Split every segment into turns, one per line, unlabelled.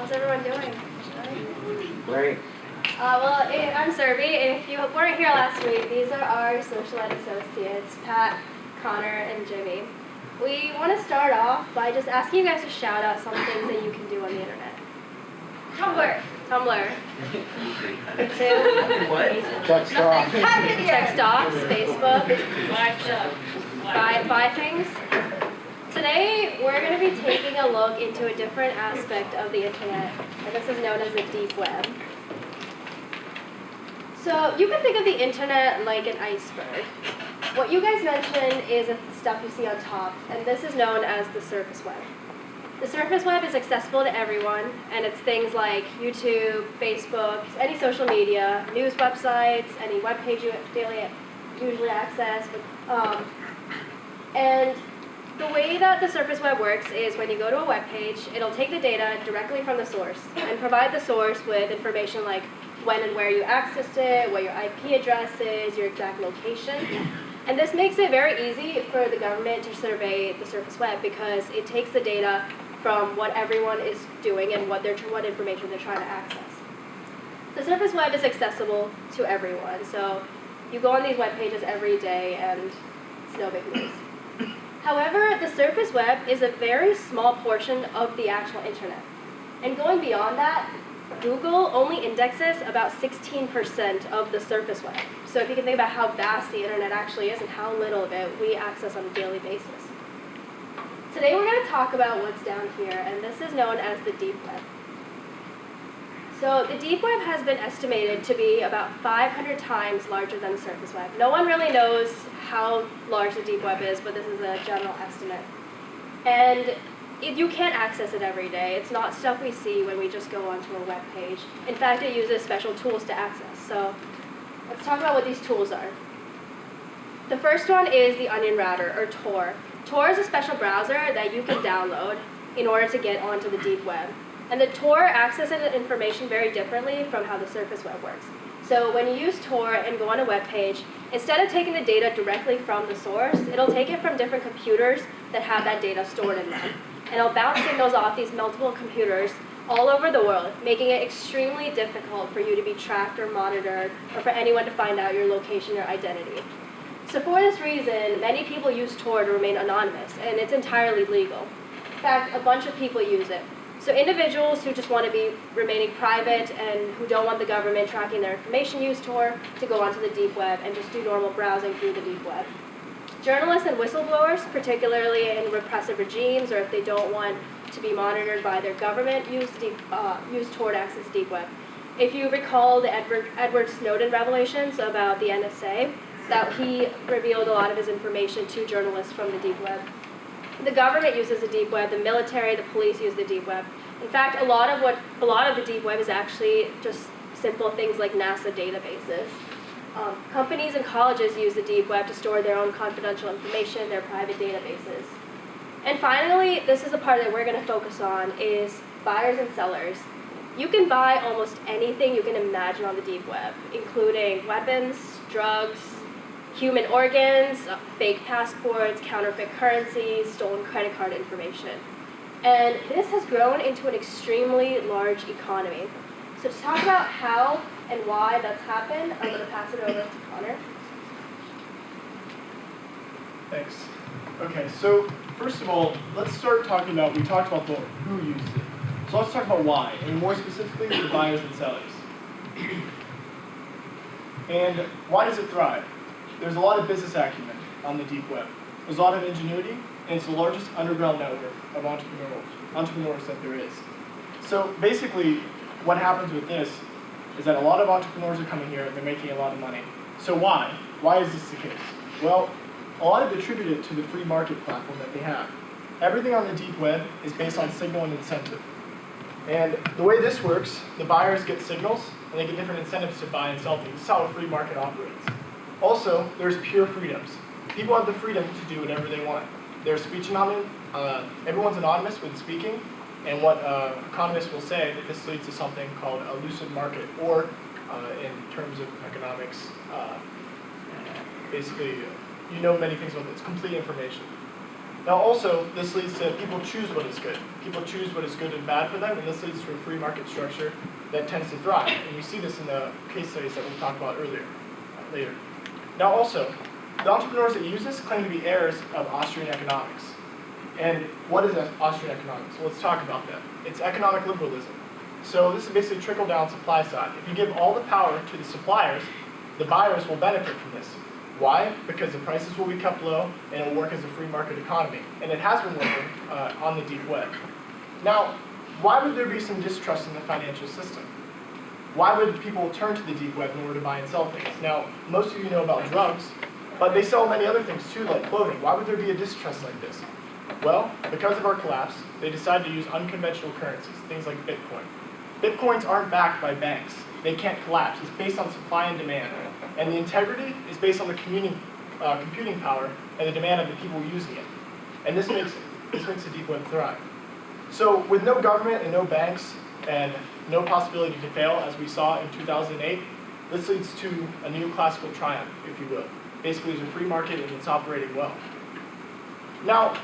How's everyone doing?
Great.
I'm Serby, and if you weren't here last week, these are our social ed associates, Pat, Connor, and Jimmy. We want to start off by just asking you guys to shout out some things that you can do on the internet. Tumblr.
What? Check stocks.
Check stocks, Facebook, buy things. Today, we're going to be taking a look into a different aspect of the internet, and this is known as the deep web. So you can think of the internet like an iceberg. What you guys mentioned is the stuff you see on top, and this is known as the surface web. The surface web is accessible to everyone, and it's things like YouTube, Facebook, any social media, news websites, any web page you usually access. And the way that the surface web works is when you go to a web page, it'll take the data directly from the source and provide the source with information like when and where you accessed it, what your IP address is, your exact location. And this makes it very easy for the government to survey the surface web because it takes the data from what everyone is doing and what information they're trying to access. The surface web is accessible to everyone, so you go on these web pages every day and it's no big news. However, the surface web is a very small portion of the actual internet. And going beyond that, Google only indexes about 16% of the surface web. So if you can think about how vast the internet actually is and how little of it we access on a daily basis. Today we're going to talk about what's down here, and this is known as the deep web. So the deep web has been estimated to be about 500 times larger than the surface web. No one really knows how large the deep web is, but this is a general estimate. And you can't access it every day. It's not stuff we see when we just go onto a web page. In fact, it uses special tools to access. So let's talk about what these tools are. The first one is the Onion Router, or Tor. Tor is a special browser that you can download in order to get onto the deep web. And the Tor accesses information very differently from how the surface web works. So when you use Tor and go on a web page, instead of taking the data directly from the source, it'll take it from different computers that have that data stored in them. And it'll bounce signals off these multiple computers all over the world, making it extremely difficult for you to be tracked or monitored, or for anyone to find out your location or identity. So for this reason, many people use Tor to remain anonymous, and it's entirely legal. In fact, a bunch of people use it. So individuals who just want to be remaining private and who don't want the government tracking their information use Tor to go onto the deep web and just do normal browsing through the deep web. Journalists and whistleblowers, particularly in repressive regimes or if they don't want to be monitored by their government, use Tor to access the deep web. If you recall the Edward Snowden revelations about the NSA, that he revealed a lot of his information to journalists from the deep web. The government uses the deep web, the military, the police use the deep web. In fact, a lot of the deep web is actually just simple things like NASA databases. Companies and colleges use the deep web to store their own confidential information, their private databases. And finally, this is the part that we're going to focus on, is buyers and sellers. You can buy almost anything you can imagine on the deep web, including weapons, drugs, human organs, fake passports, counterfeit currencies, stolen credit card information. And this has grown into an extremely large economy. So to talk about how and why that's happened, I'm going to pass it over to Connor.
Thanks. Okay, so first of all, let's start talking about, we talked about who uses it. So let's talk about why, and more specifically, the buyers and sellers. And why does it thrive? There's a lot of business acumen on the deep web. There's a lot of ingenuity, and it's the largest underground network of entrepreneurs that there is. So basically, what happens with this is that a lot of entrepreneurs are coming here and they're making a lot of money. So why? Why is this the case? Well, a lot of it attributed to the free market platform that they have. Everything on the deep web is based on signal and incentive. And the way this works, the buyers get signals, and they get different incentives to buy and sell things. This is how a free market operates. Also, there's pure freedoms. People have the freedom to do whatever they want. There's speech anonymous. Everyone's anonymous when speaking, and what economists will say that this leads to something called a lucid market, or in terms of economics, basically, you know many things about it. It's complete information. Now also, this leads to people choose what is good. People choose what is good and bad for them, and this leads to a free market structure that tends to thrive. And you see this in the case studies that we'll talk about later. Now also, the entrepreneurs that use this claim to be heirs of Austrian economics. And what is Austrian economics? Well, let's talk about that. It's economic liberalism. So this is basically trickle-down supply side. If you give all the power to the suppliers, the buyers will benefit from this. Why? Because the prices will be kept low and it will work as a free market economy. And it has been working on the deep web. Now, why would there be some distrust in the financial system? Why would people turn to the deep web in order to buy and sell things? Now, most of you know about drugs, but they sell many other things too, like clothing. Why would there be a distrust like this? Well, because of our collapse, they decided to use unconventional currencies, things like Bitcoin. Bitcoins aren't backed by banks. They can't collapse. It's based on supply and demand. And the integrity is based on the computing power and the demand of the people using it. And this makes the deep web thrive. So with no government and no banks and no possibility to fail, as we saw in 2008, this leads to a new classical triumph, if you will. Basically, there's a free market and it's operating well. Now,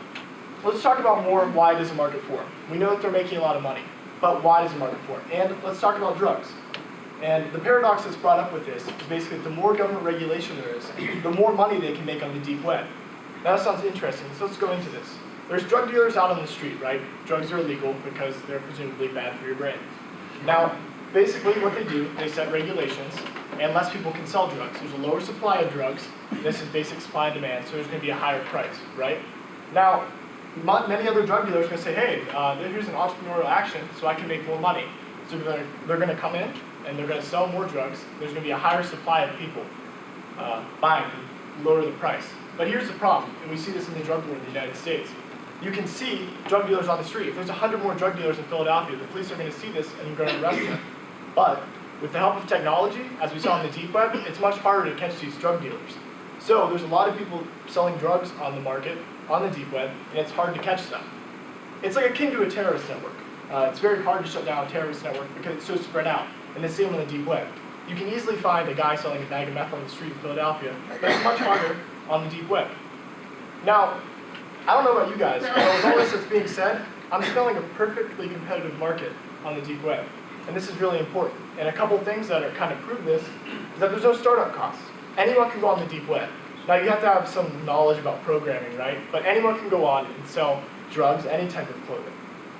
let's talk about more why does a market form. We know that they're making a lot of money, but why does a market form? And let's talk about drugs. And the paradox that's brought up with this is basically that the more government regulation there is, the more money they can make on the deep web. Now, that sounds interesting, so let's go into this. There's drug dealers out on the street, right? Drugs are illegal because they're presumably bad for your brain. Now, basically what they do, they set regulations, and less people can sell drugs. There's a lower supply of drugs. This is basic supply and demand, so there's going to be a higher price, right? Now, many other drug dealers are going to say, hey, here's an entrepreneurial action, so I can make more money. So they're going to come in, and they're going to sell more drugs. There's going to be a higher supply of people buying to lower the price. But here's the problem, and we see this in the drug war in the United States. You can see drug dealers on the street. If there's 100 more drug dealers in Philadelphia, the police are going to see this and you're going to arrest them. But with the help of technology, as we saw in the deep web, it's much harder to catch these drug dealers. So there's a lot of people selling drugs on the market, on the deep web, and it's hard to catch them. It's like akin to a terrorist network. It's very hard to shut down a terrorist network because it's so spread out, and the same on the deep web. You can easily find a guy selling a bag of meth on the street in Philadelphia, but it's much harder on the deep web. Now, I don't know about you guys, but with all this that's being said, I'm smelling a perfectly competitive market on the deep web. And this is really important. And a couple things that are kind of prove this is that there's no startup costs. Anyone can go on the deep web. Now you have to have some knowledge about programming, right? But anyone can go on and sell drugs, any type of clothing.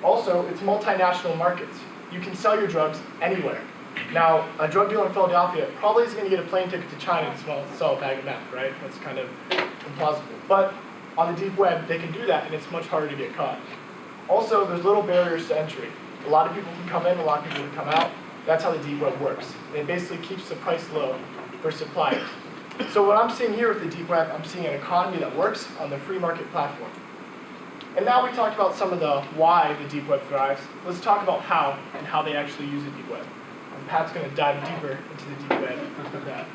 Also, it's multinational markets. You can sell your drugs anywhere. Now, a drug dealer in Philadelphia probably isn't going to get a plane ticket to China to sell a bag of meth, right? That's kind of implausible. But on the deep web, they can do that, and it's much harder to get caught. Also, there's little barriers to entry. A lot of people can come in, a lot of people can come out. That's how the deep web works. It basically keeps the price low for suppliers. So what I'm seeing here with the deep web, I'm seeing an economy that works on the free market platform. And now we talked about some of the why the deep web thrives. Let's talk about how and how they actually use the deep web. And Pat's going to dive deeper into the deep web with that.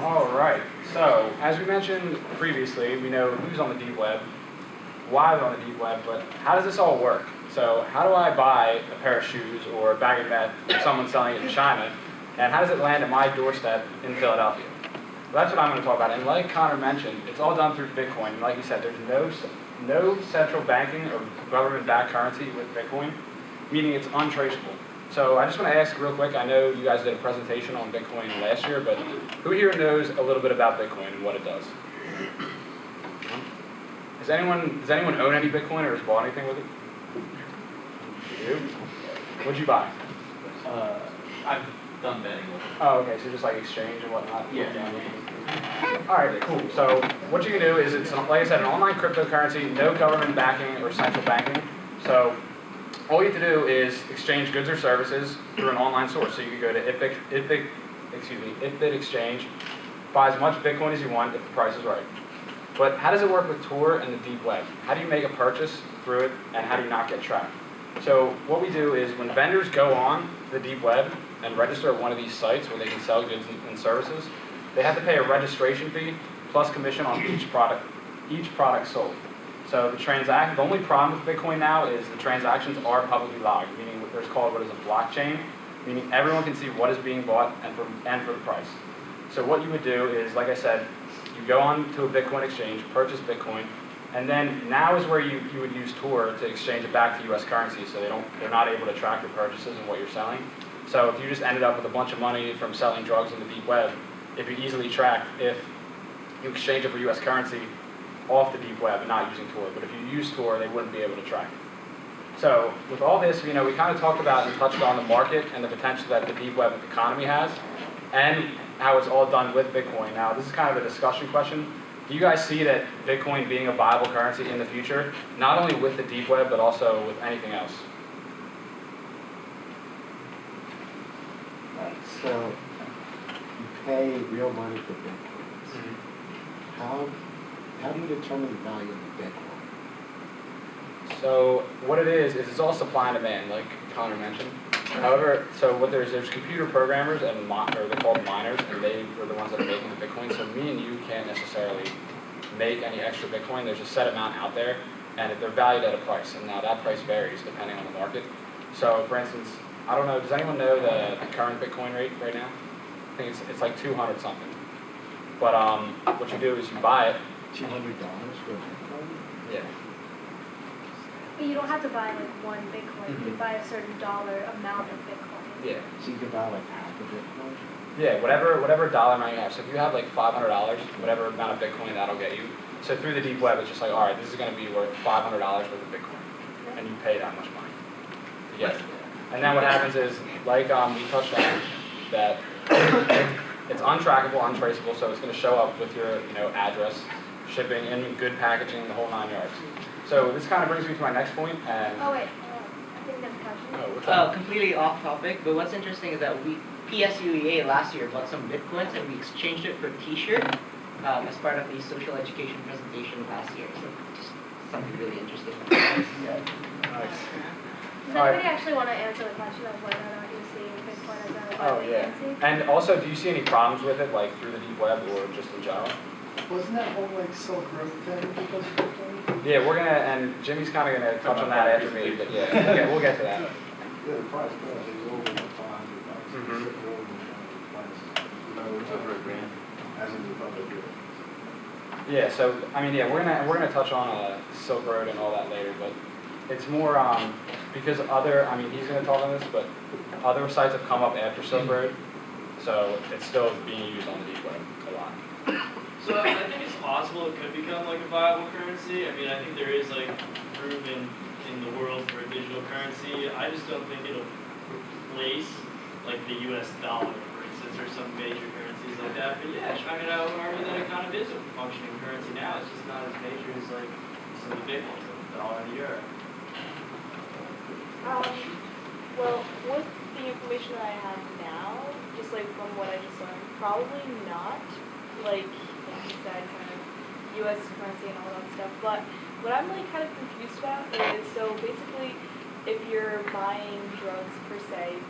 All right, so as we mentioned previously, we know who's on the deep web, why they're on the deep web, but how does this all work? So how do I buy a pair of shoes or a bag of meth from someone selling it in China, and how does it land at my doorstep in Philadelphia? Well, that's what I'm going to talk about, and like Connor mentioned, it's all done through Bitcoin, and like you said, there's no central banking or government-backed currency with Bitcoin, meaning it's untraceable. So I just want to ask real quick, I know you guys did a presentation on Bitcoin last year, but who here knows a little bit about Bitcoin and what it does? Does anyone own any Bitcoin or has bought anything with it? You do? What'd you buy?
I've done betting with it.
Oh, okay, so just like exchange and whatnot?
Yeah.
All right, cool. So what you can do is, it's like I said, an online cryptocurrency, no government backing or central banking. So all you have to do is exchange goods or services through an online source. So you can go to Ifbit Exchange, buy as much Bitcoin as you want if the price is right. But how does it work with Tor and the deep web? How do you make a purchase through it, and how do you not get tracked? So what we do is when vendors go on the deep web and register at one of these sites where they can sell goods and services, they have to pay a registration fee plus commission on each product sold. So the only problem with Bitcoin now is the transactions are publicly logged, meaning there's called what is a blockchain, meaning everyone can see what is being bought and for the price. So what you would do is, like I said, you go on to a Bitcoin exchange, purchase Bitcoin, and then now is where you would use Tor to exchange it back to US currency, so they're not able to track your purchases and what you're selling. So if you just ended up with a bunch of money from selling drugs in the deep web, it'd be easily tracked if you exchange it for US currency off the deep web and not using Tor. But if you use Tor, they wouldn't be able to track it. So with all this, we kind of talked about and touched on the market and the potential that the deep web economy has, and how it's all done with Bitcoin. Now, this is kind of a discussion question. Do you guys see that Bitcoin being a viable currency in the future, not only with the deep web, but also with anything else?
So, you pay real money for Bitcoins. How do you determine the value of the Bitcoin?
So what it is it's all supply and demand, like Connor mentioned. However, so what there's computer programmers and or they're called miners, and they were the ones that are making the Bitcoin. So me and you can't necessarily make any extra Bitcoin. There's a set amount out there, and they're valued at a price. And now that price varies depending on the market. So for instance, I don't know, does anyone know the current Bitcoin rate right now? I think it's like 200 something. But what you do is you buy it.
$200 for a Bitcoin?
Yeah.
But you don't have to buy like one Bitcoin. You can buy a certain dollar amount of Bitcoin.
Yeah.
So you can buy like half a Bitcoin?
Yeah, whatever dollar amount you have. So if you have like $500, whatever amount of Bitcoin that'll get you. So through the deep web, it's just like, all right, this is going to be worth $500 worth of Bitcoin, and you pay that much money to get it. And then what happens is, like we touched on, that it's untrackable, untraceable. So it's going to show up with your address, shipping, and good packaging, the whole 9 yards. So this kind of brings me to my next point. And
Oh wait, I think there's a question.
oh, what's up?
Completely off topic, but what's interesting is that PSUEA last year bought some Bitcoins and we exchanged it for a t-shirt as part of the social education presentation last year. So just something really interesting.
Nice.
Does anybody actually want to answer the question of whether or not you see Bitcoin as a
Oh
viable
yeah.
currency?
And also, do you see any problems with it, like through the deep web or just in general?
Wasn't that whole like Silk Road thing because of Bitcoin?
Yeah, we're gonna, and Jimmy's kind of gonna touch on that after me, but yeah, we'll get to that.
Yeah, the price is over $500.
Mhm.
It's over the price. It's over $1,000, as in the public good.
Yeah, so I mean, yeah, we're gonna touch on Silk Road and all that later, but it's more because he's gonna talk on this, but other sites have come up after Silk Road, so it's still being used on the deep web a lot.
So I think it's possible it could become like a viable currency. I mean, I think there is like room in the world for a digital currency. I just don't think it'll replace like the US dollar, for instance, or some major currencies like that. But yeah, I mean, I would argue that it kind of is a functioning currency now. It's just not as major as like some of the big ones, like the dollar and the euro.
Well, with the information that I have now, just like from what I just learned, probably not. Like you said, kind of U.S. currency and all that stuff. But what I'm like kind of confused about is, so basically, if you're buying drugs per se,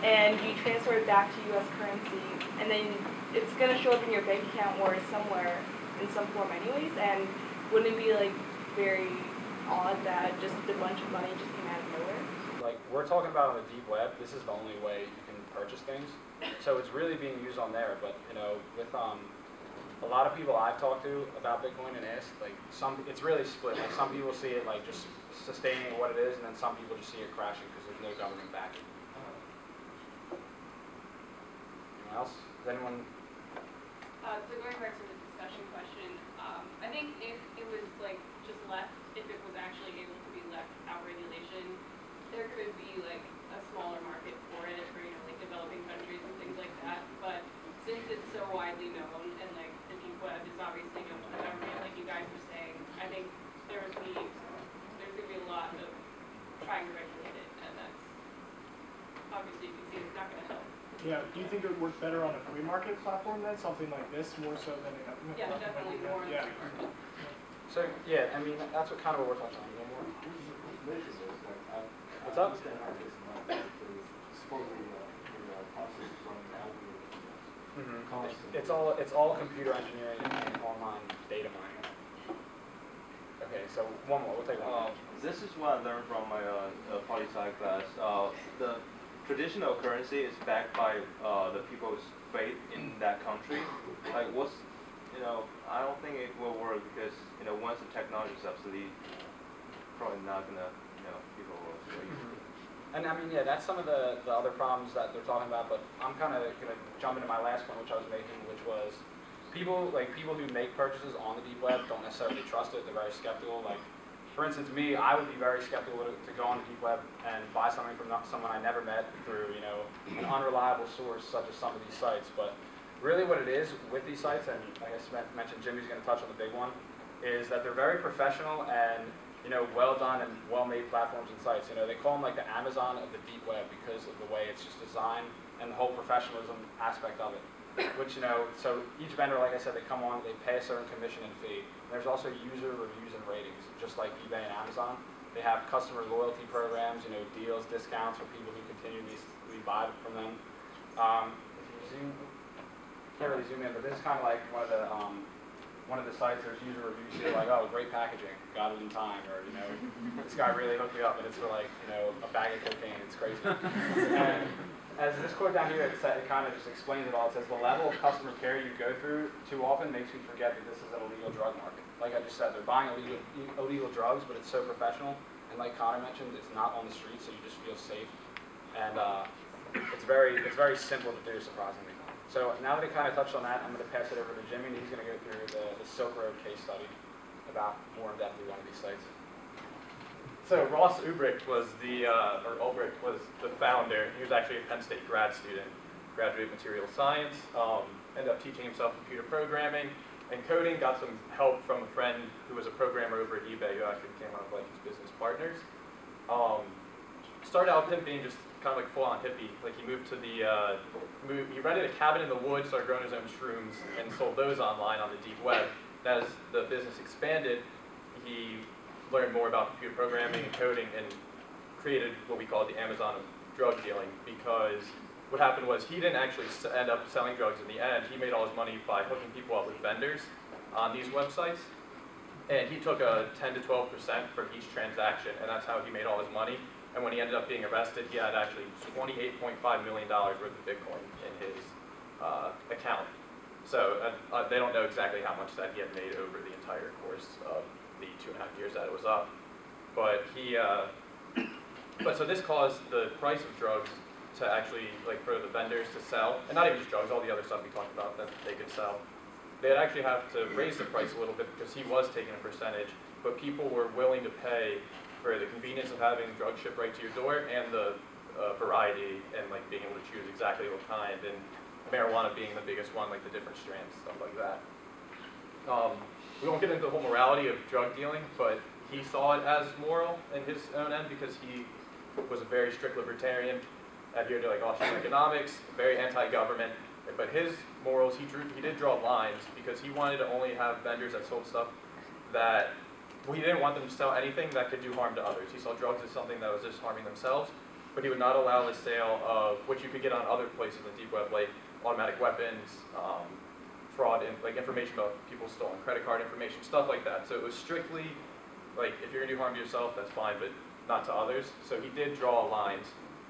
and you transfer it back to U.S. currency, and then it's gonna show up in your bank account or somewhere in some form anyways, and wouldn't it be like very odd that just a bunch of money just came out of nowhere?
Like we're talking about on the deep web, this is the only way you can purchase things. So it's really being used on there, but with a lot of people I've talked to about Bitcoin and asked, like it's really split. Like some people see it like just sustaining what it is, and then some people just see it crashing because there's no government backing. Anyone else? Does anyone?
So going back to the discussion question, I think if it was like just left, if it was actually able to be left out regulation, there could be like a smaller market for it for like developing countries and things like that. But since it's so widely known and like the deep web is obviously known to the government, like you guys were saying, I think there's gonna be a lot of trying to regulate it, and that's obviously you can see it's not gonna help.
Yeah, do you think it would work better on a free market platform then, something like this, more so than a government
Yeah,
platform?
definitely more on the
Yeah.
free market.
So yeah, I mean that's what kind of what we're touching on. A little more. What's up? It's all computer engineering and online data mining. Okay, so one more. We'll take one.
This is what I learned from my poli-sci class.
traditional currency is backed by the people's faith in that country, like I don't think it will work because once the technology subsidy, probably not gonna people will still use it.
And I mean, yeah, that's some of the other problems that they're talking about, but I'm kind of going to jump into my last point, which I was making, which was people who make purchases on the deep web don't necessarily trust it. They're very skeptical. Like, for instance, me, I would be very skeptical to go on the deep web and buy something from someone I never met through, an unreliable source such as some of these sites. But really what it is with these sites, and I guess I mentioned Jimmy's going to touch on the big one, is that they're very professional and well done and well-made platforms and sites. They call them like the Amazon of the deep web because of the way it's just designed and the whole professionalism aspect of it. Which, so each vendor, like I said, they come on, they pay a certain commission and fee. There's also user reviews and ratings, just like eBay and Amazon. They have customer loyalty programs, deals, discounts for people who continually buy from them. If you can't really zoom in, but this is kind of like one of the sites. There's user reviews here, like, oh, great packaging, got it in time, or this guy really hooked me up, and it's for like a bag of cocaine. It's crazy. And as this quote down here, it kind of just explains it all. It says the level of customer care you go through too often makes me forget that this is an illegal drug market. Like I just said, they're buying illegal drugs, but it's so professional. And like Connor mentioned, it's not on the street, so you just feel safe. And it's very simple to do, surprisingly. So now that I kind of touched on that, I'm going to pass it over to Jimmy, and he's going to go through the Silk Road case study about more in depth one of these sites.
So Ross Ulbricht was Ulbricht was the founder. He was actually a Penn State grad student, graduated material science, ended up teaching himself computer programming and coding, got some help from a friend who was a programmer over at eBay who actually became one of like his business partners. Started out with him being just kind of like full-on hippie. Like he moved to he rented a cabin in the woods, started growing his own shrooms, and sold those online on the deep web. As the business expanded, he learned more about computer programming and coding and created what we call the Amazon of drug dealing, because what happened was he didn't actually end up selling drugs in the end. He made all his money by hooking people up with vendors on these websites, and he took a 10 to 12% for each transaction, and that's how he made all his money. And when he ended up being arrested, he had actually $28.5 million worth of Bitcoin in his account. So they don't know exactly how much that he had made over the entire course of the 2.5 years that it was up. But so this caused the price of drugs to actually, like for the vendors to sell, and not even just drugs, all the other stuff we talked about that they could sell. They'd actually have to raise the price a little bit because he was taking a percentage, but people were willing to pay for the convenience of having drugs shipped right to your door and the variety and like being able to choose exactly what kind, and marijuana being the biggest one, like the different strands, stuff like that. We won't get into the whole morality of drug dealing, but he saw it as moral in his own end because he was a very strict libertarian, adhered to like Austrian economics, very anti-government. But his morals, he did draw lines because he wanted to only have vendors that sold stuff that, well, he didn't want them to sell anything that could do harm to others. He saw drugs as something that was just harming themselves, but he would not allow the sale of what you could get on other places in the deep web, like automatic weapons, fraud, like information about people's stolen credit card information, stuff like that. So it was strictly, like, if you're gonna do harm to yourself, that's fine, but not to others. So he did draw lines.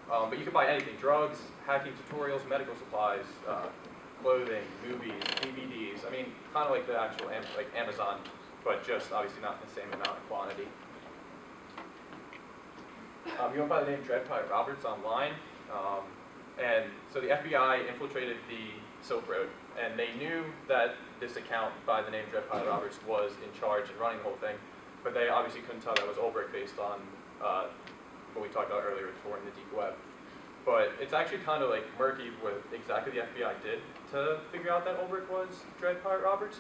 But you could buy anything: drugs, hacking tutorials, medical supplies, clothing, movies, DVDs. I mean, kind of like the actual like Amazon, but just obviously not in the same amount of quantity. He went by the name Dreadpie Roberts online, and so the FBI infiltrated the Silk Road, and they knew that this account by the name Dreadpie Roberts was in charge and running the whole thing, but they obviously couldn't tell that was Ulbricht based on what we talked about earlier, touring the deep web. But it's actually kind of like murky what exactly the FBI did to figure out that Ulbricht was Dreadpie Roberts.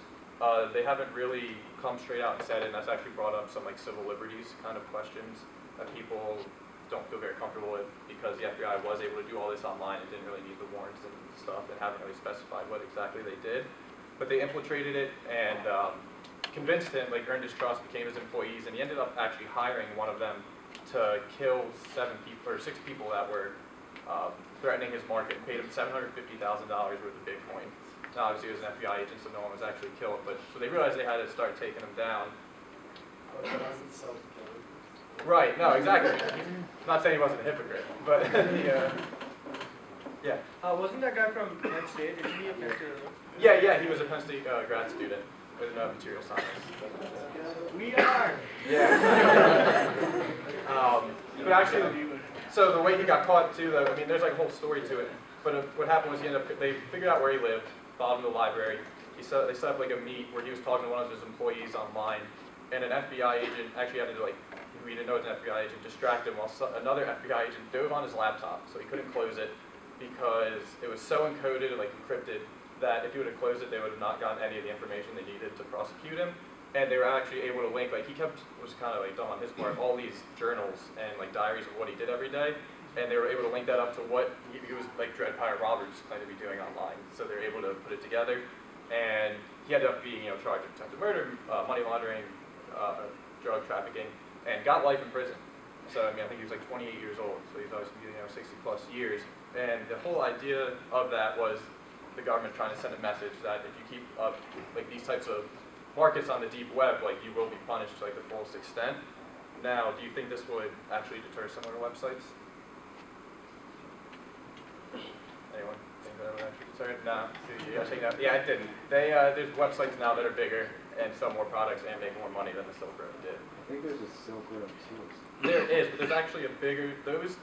They haven't really come straight out and said it, and that's actually brought up some like civil liberties kind of questions that people don't feel very comfortable with, because the FBI was able to do all this online and didn't really need the warrants and stuff, and haven't really specified what exactly they did. But they infiltrated it and convinced him, like earned his trust, became his employees, and he ended up actually hiring one of them to kill 6 people that were threatening his market, and paid him $750,000 worth of Bitcoin. Now, obviously, he was an FBI agent, so no one was actually killed, but so they realized they had to start taking him down. Right, no, exactly. I'm not saying he wasn't a hypocrite, but Yeah.
Wasn't that guy from Penn State? Isn't he a Penn State?
Yeah, he was a Penn State grad student with material science.
We are.
Yeah. But actually, so the way he got caught too, though, I mean, there's like a whole story to it. But what happened was they figured out where he lived, followed him to the library. They set up like a meet where he was talking to one of his employees online, and an FBI agent actually had to like, we didn't know it was an FBI agent, distract him while another FBI agent dove on his laptop, so he couldn't close it because it was so encoded and like encrypted that if he would have closed it, they would have not gotten any of the information they needed to prosecute him. And they were actually able to link, like he was kind of like dumb on his part, all these journals and like diaries of what he did every day. And they were able to link that up to what he was like Dread Pirate Roberts claimed to be doing online. So they were able to put it together. And he ended up being, charged with attempted murder, money laundering, drug trafficking, and got life in prison. So I mean, I think he was like 28 years old. So he's obviously 60 plus years. And the whole idea of that was the government trying to send a message that if you keep up like these types of markets on the deep web, like you will be punished to like the fullest extent. Now, do you think this would actually deter similar websites? Anyone think that would actually deter? No. Yeah, it didn't. There's websites now that are bigger and sell more products and make more money than the Silk Road did.
I think there's a Silk Road too.
There is, but there's actually a bigger. Those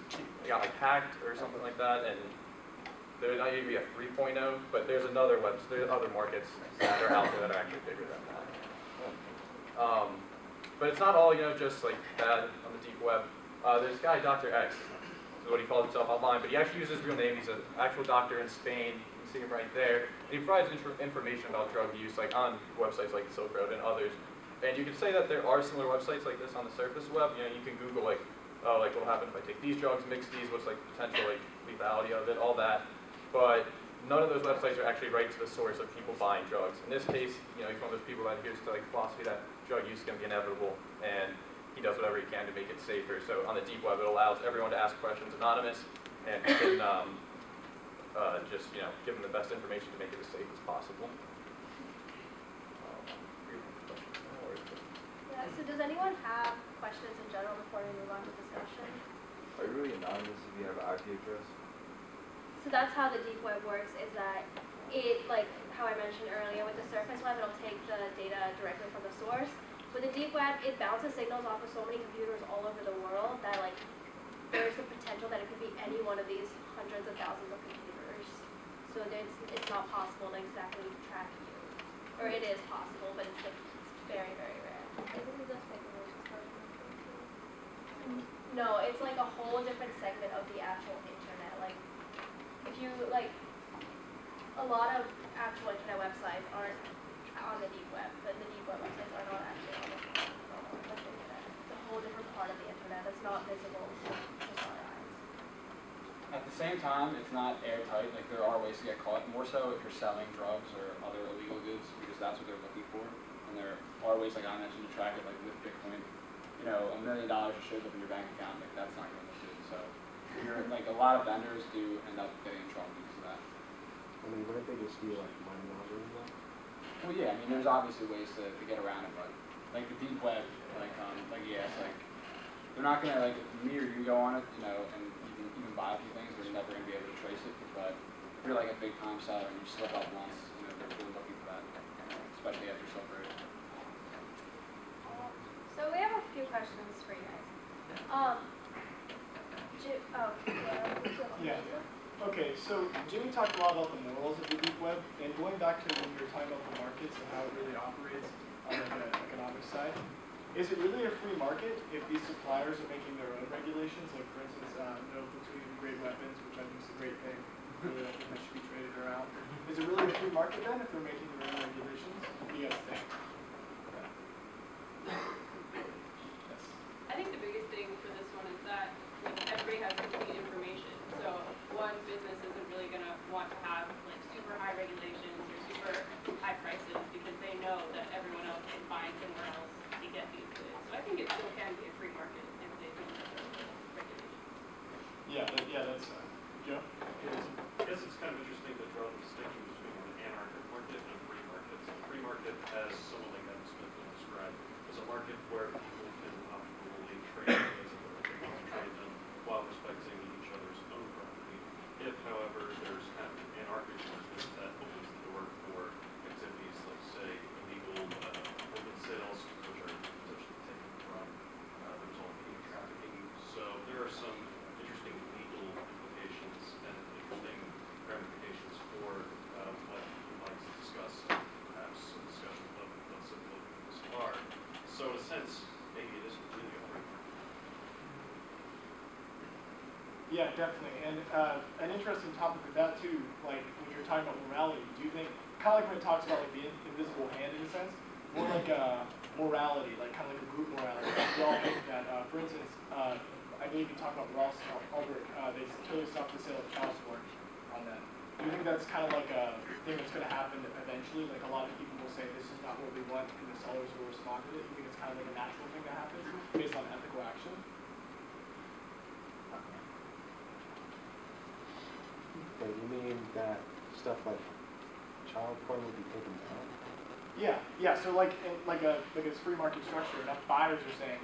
got like hacked or something like that, and there's not even a 3.0, but there's other markets that are out there that are actually bigger than that. But it's not all, just like bad on the deep web. There's a guy, Dr. X, is what he calls himself online, but he actually uses his real name. He's an actual doctor in Spain. You can see him right there. And he provides information about drug use, like on websites like Silk Road and others. And you can say that there are similar websites like this on the surface web. You can Google like what'll happen if I take these drugs, mix these, what's like the potential like lethality of it, all that. But none of those websites are actually right to the source of people buying drugs. In this case, he's one of those people that adheres to like philosophy that drug use is going to be inevitable, and he does whatever he can to make it safer. So on the deep web, it allows everyone to ask questions anonymous, and can just give them the best information to make it as safe as possible.
Yeah, so does anyone have questions in general before we move on to discussion?
Are you really anonymous if you have an IP address?
So that's how the deep web works, is that it, like how I mentioned earlier, with the surface web, it'll take the data directly from the source. With the deep web, it bounces signals off of so many computers all over the world that like there's the potential that it could be any one of these hundreds of thousands of computers. So it's not possible to exactly track you. Or it is possible, but it's very, very rare. No, it's like a whole different segment of the actual internet. Like, if you, a lot of actual internet websites aren't on the deep web, but the deep web websites are not actually on the internet. It's a whole different part of the internet that's not visible to just our eyes.
At the same time, it's not airtight. Like, there are ways to get caught, more so if you're selling drugs or other illegal goods, because that's what they're looking for. And there are ways, like I mentioned, to track it, like with Bitcoin. $1 million just shows up in your bank account, like that's not going to look good. So, a lot of vendors do end up getting in trouble because of that.
I mean, wouldn't they just be like money laundering though?
Well, yeah, I mean, there's obviously ways to get around it, but like the deep web, they're not gonna like me or you go on it, and you can buy a few things. They're never gonna be able to trace it. But if you're like a big time seller and you slip up once, they're looking for that, especially after Silk Road.
So we have a few questions for you guys.
Yeah. Okay, so Jimmy talked a lot about the morals of the deep web, and going back to when you were talking about the markets and how it really operates on the economic side, is it really a free market if these suppliers are making their own regulations? Like, for instance, no plutonium grade weapons, which I think is a great thing. I really don't think that should be traded around. Is it really a free market then if they're making their own regulations? What do you guys think? Yes.
I think the biggest thing for this one is that everybody has complete information. So one business isn't really going to want to have super high regulations or super high prices because they know that everyone else can find somewhere else to get these goods. So I think it still can be a free market if they don't have those regulations.
Yeah, that's Joe?
I guess it's kind of interesting to draw the distinction between an anarchic market and a free market. So a free market, as someone like Adam Smith would describe, is a market where people can optimally trade as it were. They can trade them while respecting each other's own property. If, however,
Yeah, definitely. And an interesting topic with that too, like when you're talking about morality, do you think, kind of like when it talks about like the invisible hand in a sense, more like morality, like kind of like a group morality. We all think that, for instance, I believe you talked about Ross Ulbricht, they totally stopped the sale of child support on that. Do you think that's kind of like a thing that's going to happen eventually? Like a lot of people will say this is not what we want and the sellers will respond to it. You think it's kind of like a natural thing that happens based on ethical action?
Okay, you mean that stuff like child porn would be taken down?
Yeah. So like in like a free market structure, enough buyers are saying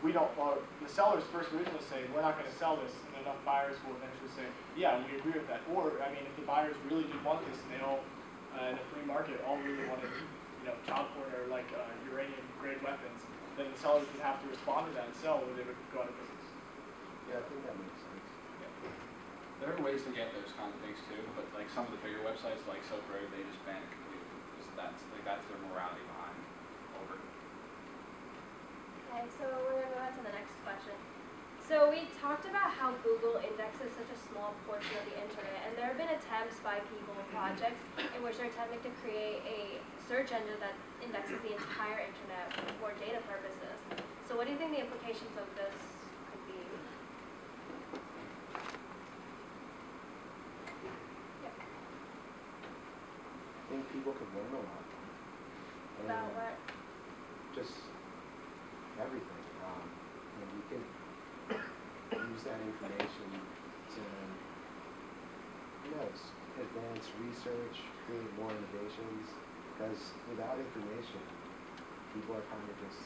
we don't. Or the sellers first originally say we're not going to sell this, and enough buyers will eventually say, yeah, we agree with that. Or I mean, if the buyers really do want this, and they all in a free market all really wanted, child porn or like uranium grade weapons, then the sellers would have to respond to that and sell, or they would go out of business.
Yeah, I think that makes sense.
There are ways to get those kinds of things too, but like some of the bigger websites like Silk Road, they just ban it completely. That's their morality behind over.
Okay, so we're going to go on to the next question. So we talked about how Google indexes such a small portion of the internet, and there have been attempts by people and projects in which they're attempting to create a search engine that indexes the entire internet for data purposes. So what do you think the implications of this could be?
I think people could learn a lot.
About what?
Just everything. And you can use that information to, advance research, create more innovations. Because without information, people are kind of just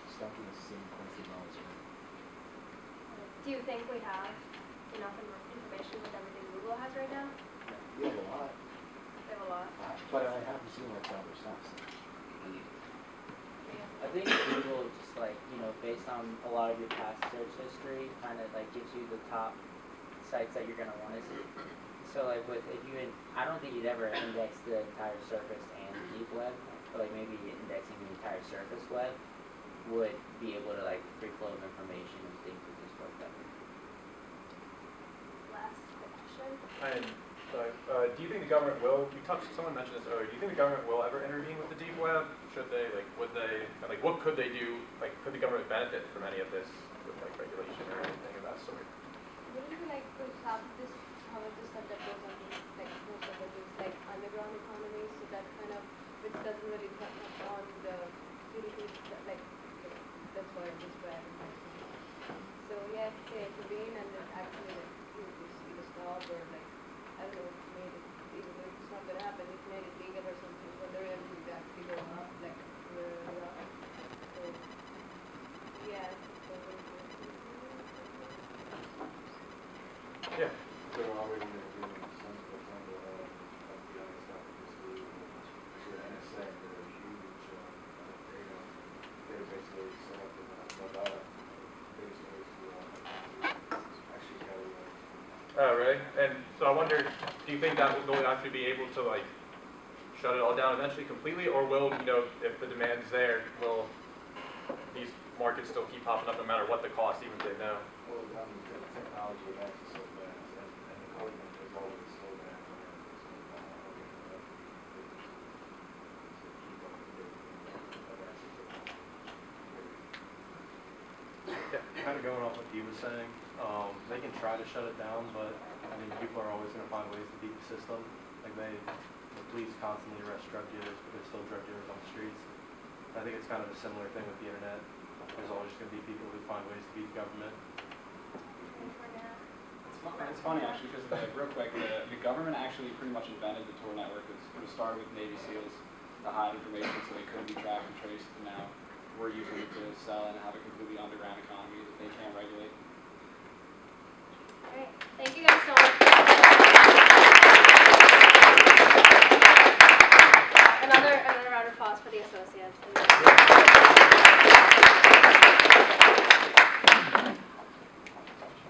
stuck in the same place they've always been.
Do you think we have enough information with everything Google has right now?
We have a lot.
We have a lot.
But I haven't seen like other stuff.
I think Google just based on a lot of your past search history, kind of like gives you the top sites that you're gonna want to see. So like I don't think you'd ever index the entire surface and deep web, but like maybe indexing the entire surface web would be able to like free flow of information and things would just work better.
Last question.
And do you think the government will, someone mentioned this earlier, do you think the government will ever intervene with the deep web? Should they, would they, what could they do, could the government benefit from any of this with regulation or anything of that sort?
Wouldn't you like to have this, how of the stuff that goes on, most of it is underground economy, so that kind of, which doesn't really touch on the GDP, that's why it is bad. So yeah, if they intervene and then actually either stop or I don't know, made it, even though it's not going to happen, it made it legal or something, but they're able to actually go up, so, yeah.
Yeah.
They're already in agreement with some of the FBI stuff, basically, your NSA, they're a huge data. They're basically set up in Nevada, basically to actually carry
Oh, really? And so I wonder, do you think that will actually be able to shut it all down eventually completely, or will, if the demand is there, will these markets still keep popping up no matter what the cost, even if they know?
Well, the technology advances so fast, and the government is always so fast.
Kind of going off what Dee was saying, they can try to shut it down, but I mean, people are always going to find ways to beat the system. The police constantly arrest drug dealers, but there's still drug dealers on the streets. I think it's kind of a similar thing with the internet. There's always going to be people who find ways to beat the government.
It's funny actually, because real quick, the government actually pretty much invented the Tor network. It was started with Navy SEALs to hide information so they couldn't be tracked and traced, and now we're using it to sell and have a completely underground economy that they can't regulate.
Alright, thank you guys so much. Another round of applause for the associates.